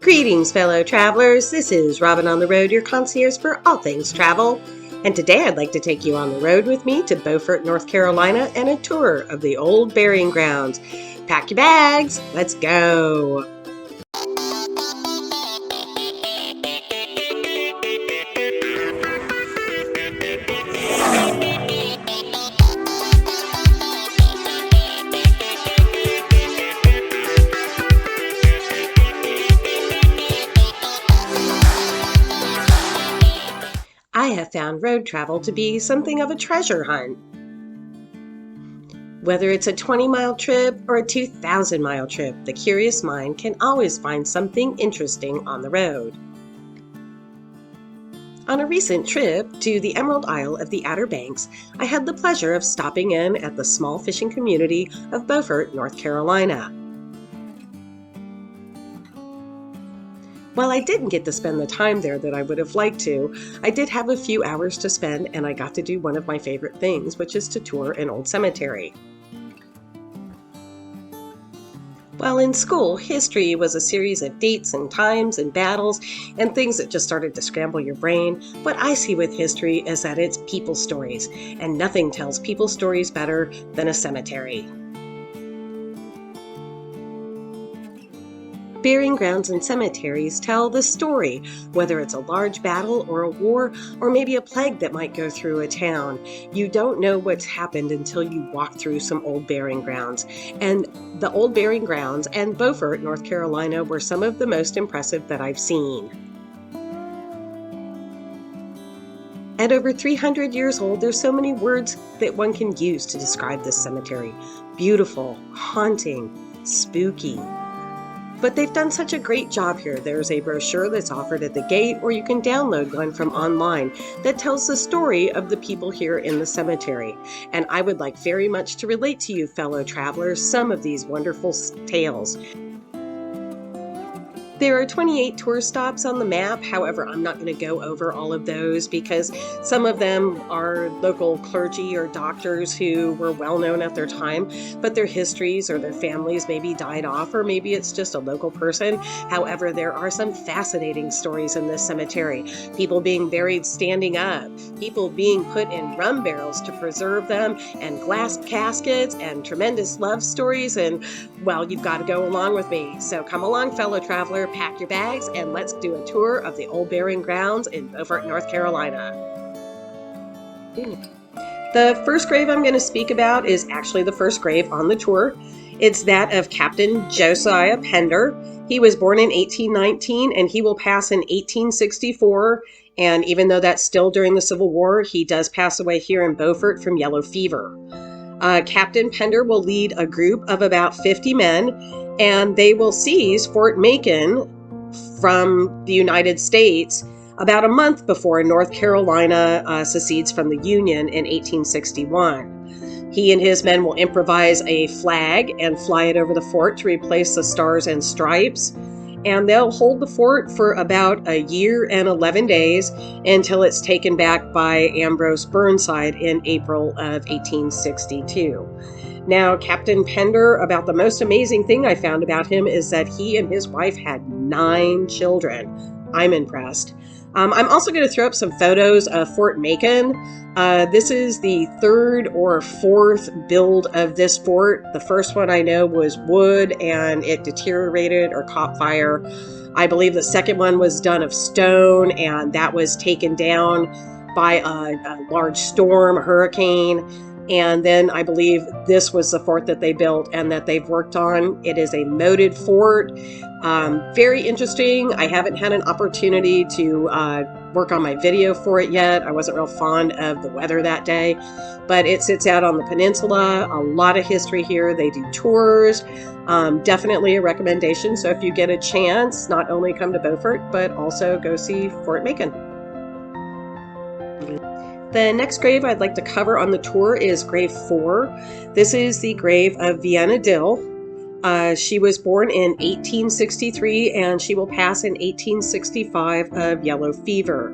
Greetings, fellow travelers. This is Robin on the Road, your concierge for all things travel. And today I'd like to take you on the road with me to Beaufort, North Carolina, and a tour of the old burying grounds. Pack your bags. Let's go. I have found road travel to be something of a treasure hunt. Whether it's a 20-mile trip or a 2,000-mile trip, the curious mind can always find something interesting on the road. On a recent trip to the Emerald Isle of the Outer Banks, I had the pleasure of stopping in at the small fishing community of Beaufort, North Carolina. While I didn't get to spend the time there that I would have liked to, I did have a few hours to spend, and I got to do one of my favorite things, which is to tour an old cemetery. While in school, history was a series of dates and times and battles and things that just started to scramble your brain. What I see with history is that it's people stories, and nothing tells people stories better than a cemetery. Burying grounds and cemeteries tell the story, whether it's a large battle or a war, or maybe a plague that might go through a town. You don't know what's happened until you walk through some old burying grounds. And the old burying grounds and Beaufort, North Carolina, were some of the most impressive that I've seen. At over 300 years old, there's so many words that one can use to describe this cemetery. Beautiful, haunting, spooky. But they've done such a great job here. There's a brochure that's offered at the gate, or you can download one from online that tells the story of the people here in the cemetery. And I would like very much to relate to you, fellow travelers, some of these wonderful tales. There are 28 tour stops on the map. However, I'm not going to go over all of those because some of them are local clergy or doctors who were well known at their time, but their histories or their families maybe died off, or maybe it's just a local person. However, there are some fascinating stories in this cemetery. People being buried standing up, people being put in rum barrels to preserve them, and glass caskets, and tremendous love stories. And well, you've got to go along with me. So come along, fellow traveler. Pack your bags and let's do a tour of the old burying grounds in Beaufort, North Carolina. The first grave I'm going to speak about is actually the first grave on the tour. It's that of Captain Josiah Pender. He was born in 1819 and he will pass in 1864. And even though that's still during the Civil War, he does pass away here in Beaufort from yellow fever. Captain Pender will lead a group of about 50 men, and they will seize Fort Macon from the United States about a month before North Carolina secedes from the Union in 1861. He and his men will improvise a flag and fly it over the fort to replace the stars and stripes. And they'll hold the fort for about a year and 11 days until it's taken back by Ambrose Burnside in April of 1862. Now, Captain Pender, about the most amazing thing I found about him is that he and his wife had 9 children. I'm impressed. I'm also going to throw up some photos of Fort Macon. This is the 3rd or 4th build of this fort. The first one I know was wood and it deteriorated or caught fire. I believe the second one was done of stone and that was taken down by a large storm, a hurricane. And then I believe this was the fort that they built and that they've worked on. It is a moated fort. Very interesting. I haven't had an opportunity to work on my video for it yet. I wasn't real fond of the weather that day, but it sits out on the peninsula. A lot of history here. They do tours. Definitely a recommendation. So if you get a chance, not only come to Beaufort, but also go see Fort Macon. The next grave I'd like to cover on the tour is grave 4. This is the grave of Vienna Dill. She was born in 1863 and she will pass in 1865 of yellow fever.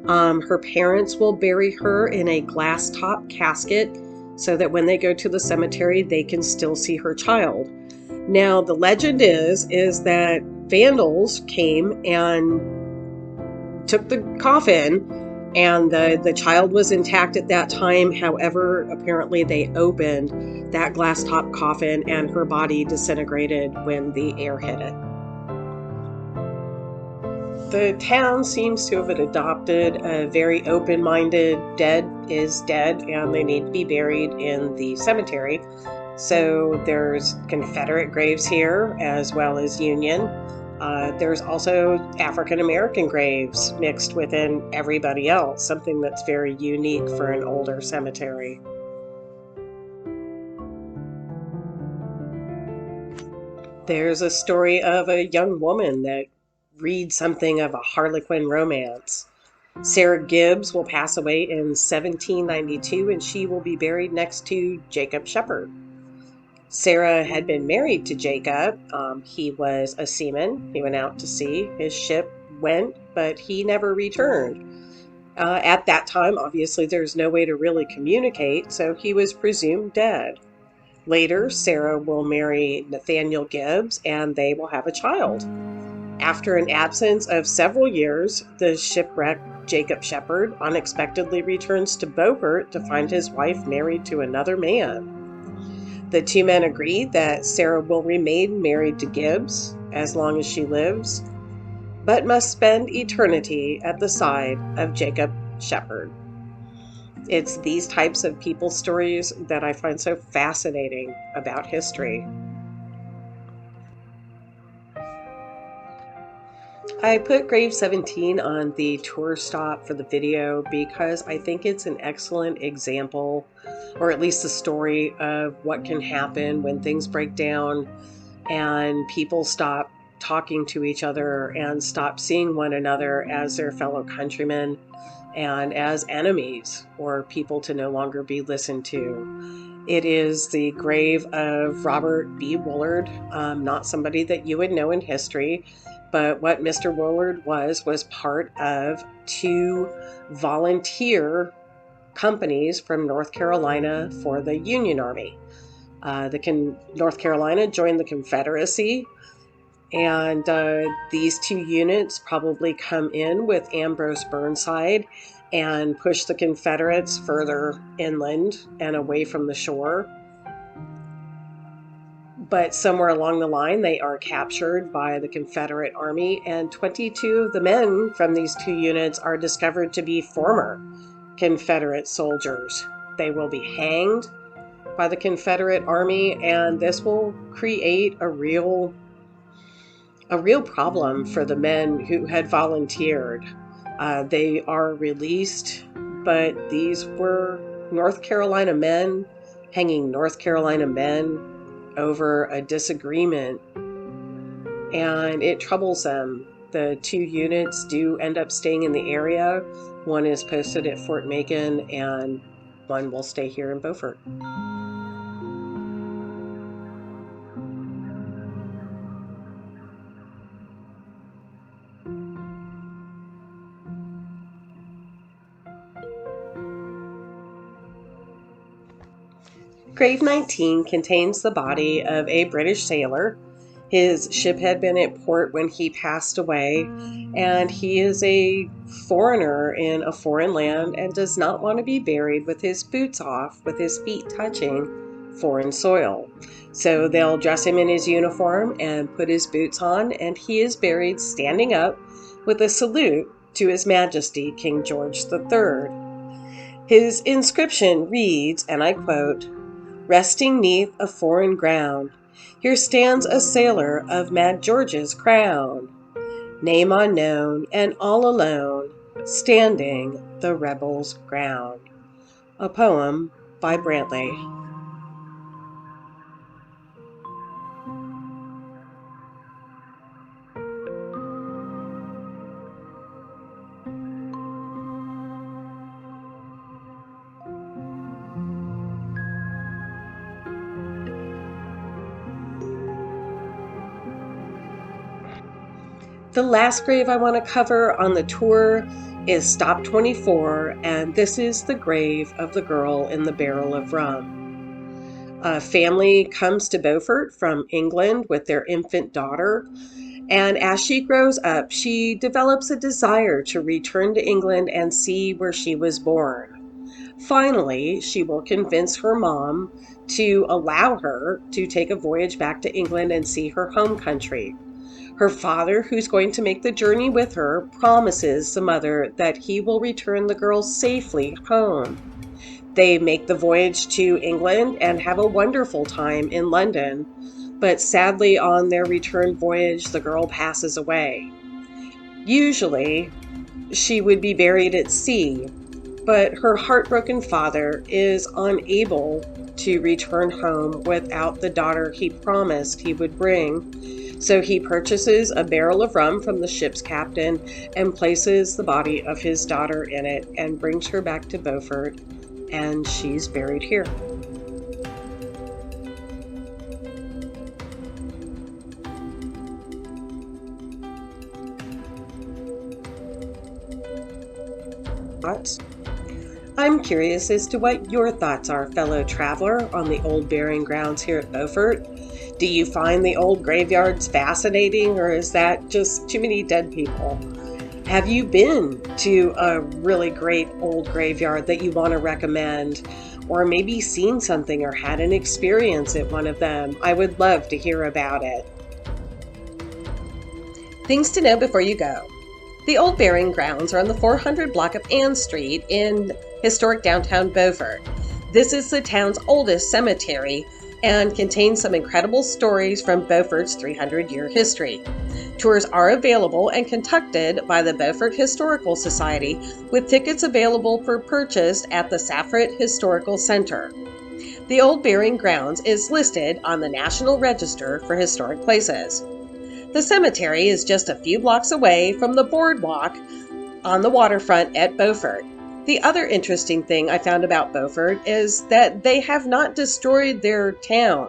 Her parents will bury her in a glass top casket so that when they go to the cemetery, they can still see her child. Now, the legend is that vandals came and took the coffin, and the child was intact at that time. However, apparently they opened that glass top coffin and her body disintegrated when the air hit it. The town seems to have adopted a very open-minded dead is dead and they need to be buried in the cemetery. So there's Confederate graves here as well as Union. There's also African American graves mixed within everybody else, something that's very unique for an older cemetery. There's a story of a young woman that reads something of a Harlequin romance. Sarah Gibbs will pass away in 1792 and she will be buried next to Jacob Shepherd. Sarah had been married to Jacob. He was a seaman. He went out to sea. His ship went, but he never returned. At that time, obviously, there's no way to really communicate, so he was presumed dead. Later, Sarah will marry Nathaniel Gibbs and they will have a child. After an absence of several years, the shipwrecked Jacob Shepherd unexpectedly returns to Beaufort to find his wife married to another man. The two men agree that Sarah will remain married to Gibbs as long as she lives, but must spend eternity at the side of Jacob Shepherd. It's these types of people stories that I find so fascinating about history. I put Grave 17 on the tour stop for the video because I think it's an excellent example, or at least a story of what can happen when things break down and people stop talking to each other and stop seeing one another as their fellow countrymen and as enemies or people to no longer be listened to. It is the grave of Robert B. Woolard, not somebody that you would know in history, but what Mr. Woolard was part of two volunteer companies from North Carolina for the Union Army. North Carolina joined the Confederacy, and these two units probably come in with Ambrose Burnside and push the Confederates further inland and away from the shore. But somewhere along the line, they are captured by the Confederate Army, and 22 of the men from these two units are discovered to be former Confederate soldiers. They will be hanged by the Confederate Army, and this will create a real problem for the men who had volunteered. They are released, but these were North Carolina men hanging North Carolina men over a disagreement, and it troubles them. The two units do end up staying in the area. One is posted at Fort Macon, and one will stay here in Beaufort. Grave 19 contains the body of a British sailor. His ship had been at port when he passed away, and he is a foreigner in a foreign land and does not want to be buried with his boots off, with his feet touching foreign soil. So they'll dress him in his uniform and put his boots on, and he is buried standing up with a salute to His Majesty King George III. His inscription reads, and I quote, "Resting 'neath a foreign ground, here stands a sailor of Mad George's crown. Name unknown and all alone, standing the rebel's ground." A poem by Brantley. The last grave I want to cover on the tour is Stop 24, and this is the grave of the girl in the barrel of rum. A family comes to Beaufort from England with their infant daughter, And as she grows up, she develops a desire to return to England and see where she was born. Finally, she will convince her mom to allow her to take a voyage back to England and see her home country. Her father, who's going to make the journey with her, promises the mother that he will return the girl safely home. They make the voyage to England and have a wonderful time in London, but sadly, on their return voyage, the girl passes away. Usually, she would be buried at sea, but her heartbroken father is unable to return home without the daughter he promised he would bring. So he purchases a barrel of rum from the ship's captain and places the body of his daughter in it and brings her back to Beaufort, and she's buried here. I'm curious as to what your thoughts are, fellow traveler, on the old burying grounds here at Beaufort. Do you find the old graveyards fascinating, or is that just too many dead people? Have you been to a really great old graveyard that you want to recommend, or maybe seen something or had an experience at one of them? I would love to hear about it. Things to know before you go. The old burying grounds are on the 400 block of Ann Street in historic downtown Beaufort. This is the town's oldest cemetery and contains some incredible stories from Beaufort's 300-year history. Tours are available and conducted by the Beaufort Historical Society, with tickets available for purchase at the Safford Historical Center. The old burying grounds is listed on the National Register for Historic Places. The cemetery is just a few blocks away from the boardwalk on the waterfront at Beaufort. The other interesting thing I found about Beaufort is that they have not destroyed their town.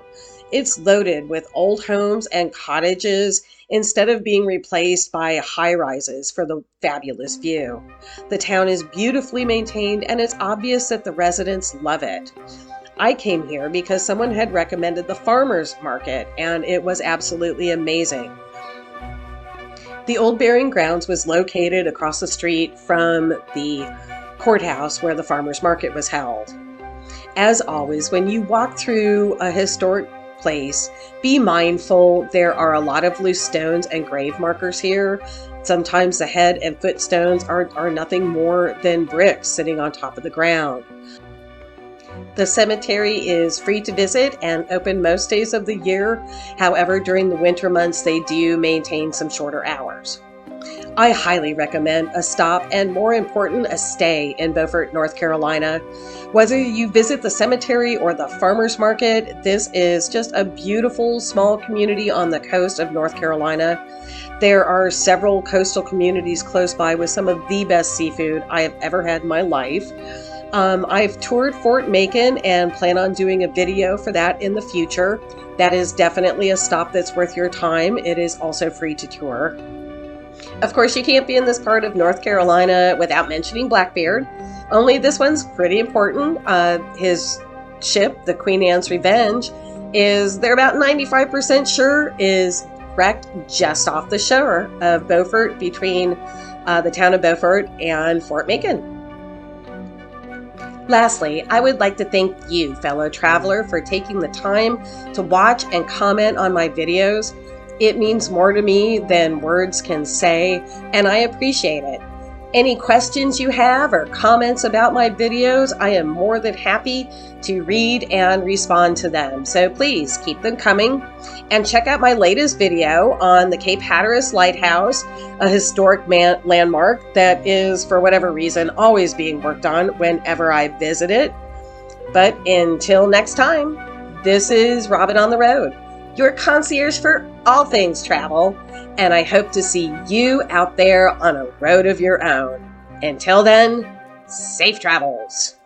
It's loaded with old homes and cottages instead of being replaced by high-rises for the fabulous view. The town is beautifully maintained, and it's obvious that the residents love it. I came here because someone had recommended the farmers market, and it was absolutely amazing. The old burying grounds was located across the street from the courthouse where the farmers market was held. As always, when you walk through a historic place, be mindful there are a lot of loose stones and grave markers here. Sometimes the head and foot stones are nothing more than bricks sitting on top of the ground. The cemetery is free to visit and open most days of the year. However, during the winter months, they do maintain some shorter hours. I highly recommend a stop and, more important, a stay in Beaufort, North Carolina. Whether you visit the cemetery or the farmers market, this is just a beautiful small community on the coast of North Carolina. There are several coastal communities close by with some of the best seafood I have ever had in my life. I've toured Fort Macon and plan on doing a video for that in the future. That is definitely a stop that's worth your time. It is also free to tour. Of course, you can't be in this part of North Carolina without mentioning Blackbeard. Only this one's pretty important. His ship, the Queen Anne's Revenge, they're about 95% sure, is wrecked just off the shore of Beaufort between the town of Beaufort and Fort Macon. Lastly, I would like to thank you, fellow traveler, for taking the time to watch and comment on my videos. It means more to me than words can say, and I appreciate it. Any questions you have or comments about my videos, I am more than happy to read and respond to them. So please keep them coming, and check out my latest video on the Cape Hatteras Lighthouse, a historic landmark that is, for whatever reason, always being worked on whenever I visit it. But until next time, this is Robin on the Road, your concierge for all things travel, and I hope to see you out there on a road of your own. Until then, safe travels.